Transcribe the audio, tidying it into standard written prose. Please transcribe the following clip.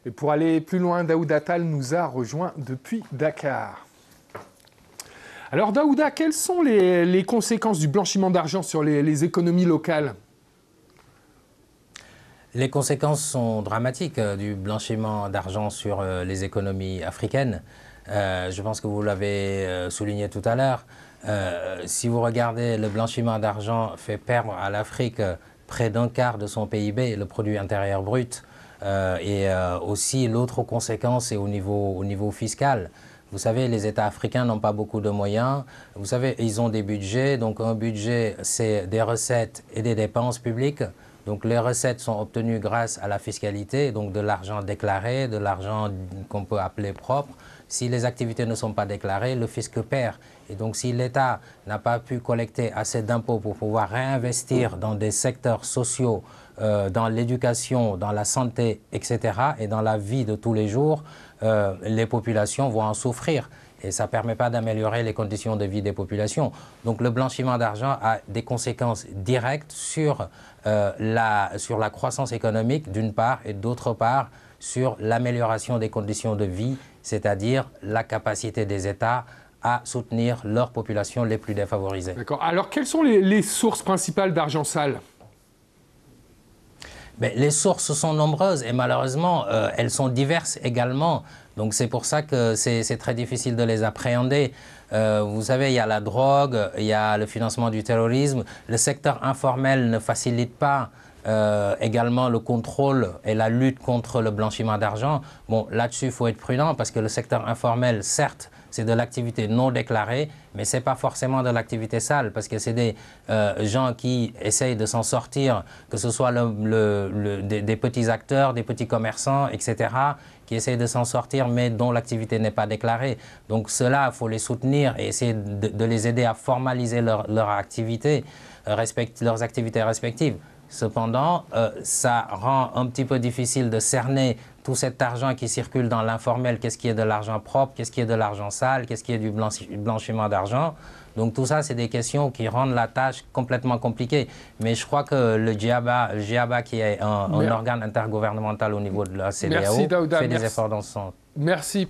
Et pour aller plus loin, Daouda Tall nous a rejoint depuis Dakar. Alors Daouda, quelles sont les conséquences du blanchiment d'argent sur les économies locales ? Les conséquences sont dramatiques du blanchiment d'argent sur les économies africaines. Je pense que vous l'avez souligné tout à l'heure. Si vous regardez, le blanchiment d'argent fait perdre à l'Afrique près d'un quart de son PIB, le produit intérieur brut. Et aussi, l'autre conséquence est au niveau fiscal. Vous savez, les États africains n'ont pas beaucoup de moyens. Vous savez, ils ont des budgets. Donc un budget, c'est des recettes et des dépenses publiques. Donc les recettes sont obtenues grâce à la fiscalité, donc de l'argent déclaré, de l'argent qu'on peut appeler propre. Si les activités ne sont pas déclarées, le fisc perd. Et donc si l'État n'a pas pu collecter assez d'impôts pour pouvoir réinvestir dans des secteurs sociaux, dans l'éducation, dans la santé, etc., et dans la vie de tous les jours, les populations vont en souffrir. Et ça ne permet pas d'améliorer les conditions de vie des populations. Donc le blanchiment d'argent a des conséquences directes sur la croissance économique d'une part et d'autre part sur l'amélioration des conditions de vie, c'est-à-dire la capacité des États à soutenir leurs populations les plus défavorisées. D'accord. Alors quelles sont les sources principales d'argent sale ? Mais les sources sont nombreuses et malheureusement, elles sont diverses également. Donc c'est pour ça que c'est très difficile de les appréhender. Vous savez, il y a la drogue, il y a le financement du terrorisme. Le secteur informel ne facilite pas également le contrôle et la lutte contre le blanchiment d'argent. Bon, là-dessus, il faut être prudent parce que le secteur informel, certes, c'est de l'activité non déclarée, mais ce n'est pas forcément de l'activité sale, parce que c'est des gens qui essayent de s'en sortir, que ce soit des petits acteurs, des petits commerçants, etc., qui essayent de s'en sortir, mais dont l'activité n'est pas déclarée. Donc ceux-là, il faut les soutenir et essayer de les aider à formaliser leurs activités respectives. Cependant, ça rend un petit peu difficile de cerner tout cet argent qui circule dans l'informel, qu'est-ce qui est de l'argent propre, qu'est-ce qui est de l'argent sale, qu'est-ce qui est du blanchiment d'argent. Donc tout ça, c'est des questions qui rendent la tâche complètement compliquée. Mais je crois que le GIABA, qui est un organe intergouvernemental au niveau de la CEDEAO, fait des efforts dans ce sens. Merci